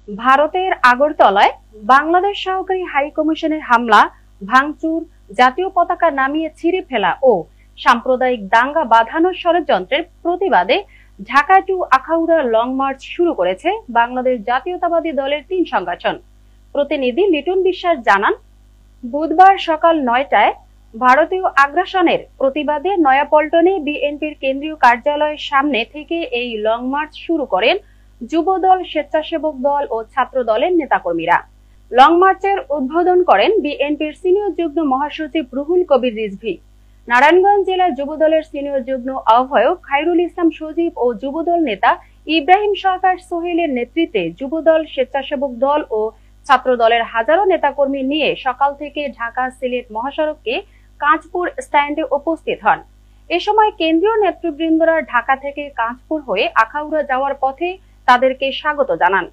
ভারতের আগরতলায় বাংলাদেশ সহকারী হাই কমিশনের হামলা, ভাঙচুর, জাতীয় পতাকা নামিয়ে ছিঁড়ে ফেলা ও সাম্প্রদায়িক দাঙ্গা বাঁধানোর ষড়যন্ত্রের প্রতিবাদে Dhaka to Akhaura long march শুরু করেছে বাংলাদেশ জাতীয়তাবাদী দলের ৩ সংগঠন। প্রতিনিধি লিটন বিশ্বাস জানান, বুধবার সকাল ৯টায় ভারতীয় আগ্রাসনের প্রতিবাদে নয়াপল্টনে বিএনপির কেন্দ্রীয় কার্যালয়ের সামনে থেকে এই লং মার্চ শুরু করেন যুবদল, স্বেচ্ছাসেবক দল ও ছাত্র দলের নেতাকর্মীরা। লং মার্চের উদ্বোধন করেন বিএনপির সিনিয়র যুগ্ম মহাসচিব রুহুল কবির রিজভী। নারায়ণগঞ্জ জেলা যুবদলের সিনিয়র যুগ্ম আহ্বায়ক খায়রুল ইসলাম সজীব ও যুবদল নেতা ইব্রাহিম সরকার সোহেলের নেতৃত্বে যুবদল, স্বেচ্ছাসেবক দল ও ছাত্র দলের হাজারো নেতাকর্মী নিয়ে সকাল থেকে ঢাকা সিলেট মহাসড়কে কাঁচপুর স্ট্যান্ডে উপস্থিত হন। এ সময় কেন্দ্রীয় নেতৃবৃন্দরা ঢাকা থেকে কাঁচপুর হয়ে আখাউড়া যাওয়ার পথে তাদেরকে স্বাগত জানান।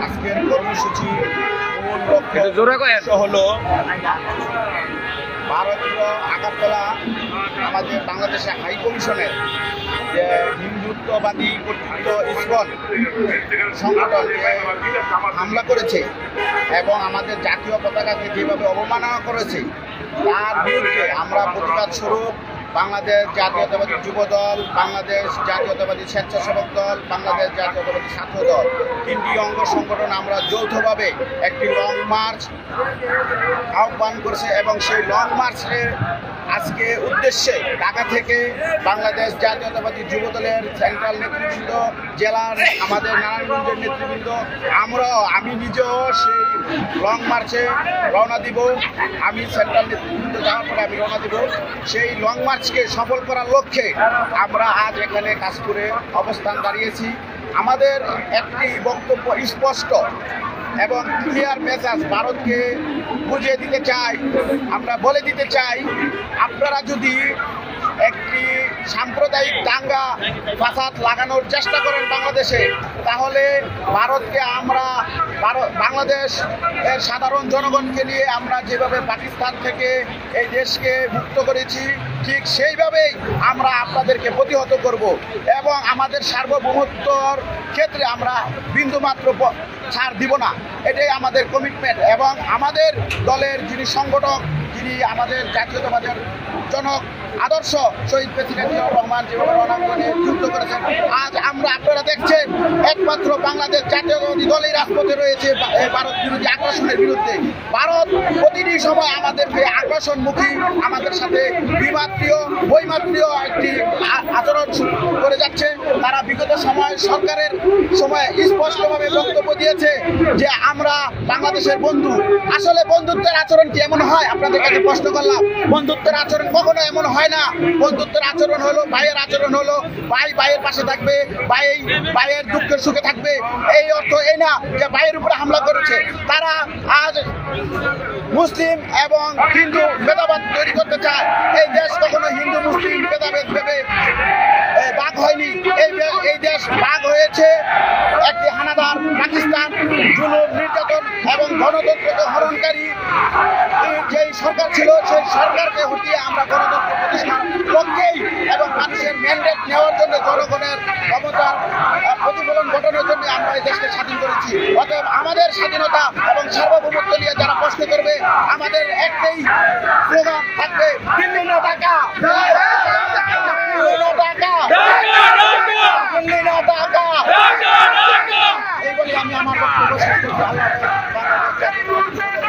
আজকের কর্মসূচি হলো ভারতীয় আগরতলা আমাদের বাংলাদেশে হাই কমিশনের যে হিন্দুত্ববাদী কর্তৃত্ব ইসকন সংগঠন হামলা করেছে এবং আমাদের জাতীয় পতাকাকে যেভাবে অবমাননা করেছে তার বিরুদ্ধে আমরা প্রতিবাদ স্বরূপ বাংলাদেশ জাতীয়তাবাদী যুবদল, বাংলাদেশ জাতীয়তাবাদী স্বেচ্ছাসেবক দল, বাংলাদেশ জাতীয়তাবাদী ছাত্র দল, 3টি অঙ্গ সংগঠন আমরা যৌথভাবে একটি লং মার্চ আহ্বান করেছে এবং সেই লং মার্চের আজকে উদ্দেশ্যে ঢাকা থেকে বাংলাদেশ জাতীয়তাবাদী যুবদলের সেন্ট্রাল নেতৃবৃন্দ, জেলার আমাদের নারায়ণগঞ্জের নেতৃবৃন্দ, আমি নিজেও সেই লং মার্চে রওনা দিব। আমি সেন্ট্রাল নেতৃবৃন্দ যাওয়ার পরে আমি রওনা দিব। সেই লং মার্চকে সফল করার লক্ষ্যে আমরা আজ এখানে কাশপুরে অবস্থান দাঁড়িয়েছি। আমাদের একটি বক্তব্য স্পষ্ট এবং ক্লিয়ার মেসেজ ভারতকে বুঝিয়ে দিতে চাই, আমরা বলে দিতে চাই, আপনারা যদি একটি সাম্প্রদায়িক দাঙ্গা ফাসাদ লাগানোর চেষ্টা করেন বাংলাদেশে, তাহলে ভারতকে আমরা বাংলাদেশ এর সাধারণ জনগণকে নিয়ে আমরা যেভাবে পাকিস্তান থেকে এই দেশকে মুক্ত করেছি ঠিক সেইভাবেই আমরা আপনাদেরকে প্রতিহত করব এবং আমাদের সার্বভৌমত্বর ক্ষেত্রে আমরা বিন্দুমাত্র ছাড় দিব না। এটাই আমাদের কমিটমেন্ট এবং আমাদের দলের যিনি সংগঠক, যিনি আমাদের জাতীয়তাবাদের জনক আদর্শ শহীদ প্রেসিডেন্ট জিয়াউর রহমান যেভাবে রণাঙ্গনে যুদ্ধ করেছেন, আজ আপনারা দেখছেন একমাত্র বাংলাদেশ জাতীয়তাবাদী দলই রাজপথে রয়েছে ভারত বিরোধী আগ্রাসনের বিরুদ্ধে। ভারত প্রতিটি সময় আমাদেরকে আগ্রাসনমুখী, আমাদের সাথে বৈমাত্রীয় একটি আচরণ করে যাচ্ছে। তারা বিগত সরকারের সময় স্পষ্টভাবে বক্তব্য দিয়েছে যে আমরা বাংলাদেশের বন্ধু। আসলে বন্ধুত্বের আচরণ কি এমন হয়? আপনাদের কাছে প্রশ্ন করলাম, বন্ধুত্বের আচরণ কখনো এমন হয় না। বন্ধুত্বের আচরণ হলো, ভাইয়ের আচরণ হলো ভাই ভাইয়ের পাশে থাকবে, ভাইয়ের দুঃখের সুখে থাকবে। এই অর্থ এই না যে ভাইয়ের উপরে হামলা করেছে। তারা আজ মুসলিম এবং হিন্দু ভেদাভেদ তৈরি করতে চায়। এই দেশ কখনো হিন্দু মুসলিম ভেদাভেদ ভেবে ভাগ হয়নি। এই দেশ ভাগ হয়েছে একটি হানাদার পাকিস্তান, জুলুম, নির্যাতন এবং গণতন্ত্রকে হরণকারী যেই সরকার ছিল, সেই সরকারকে হটিয়ে আমরা গণতন্ত্র প্রতিষ্ঠার পক্ষেই এবং মানুষের ম্যান্ডেট নেওয়ার জন্য, জনগণের ক্ষমতার প্রতিফলন ঘটানোর জন্য আমরা এই দেশকে স্বাধীন করেছি। অতএব আমাদের স্বাধীনতা এবং সার্বভৌমত্ব নিয়ে যারা প্রশ্ন করবে, আমাদের একটাই স্লোগান থাকবে, দিল্লি না ঢাকা। আমি আমার বক্তব্য শেষ করছি। আল্লাহ হাফেজ। বাংলাদেশ জাতীয়তাবাদী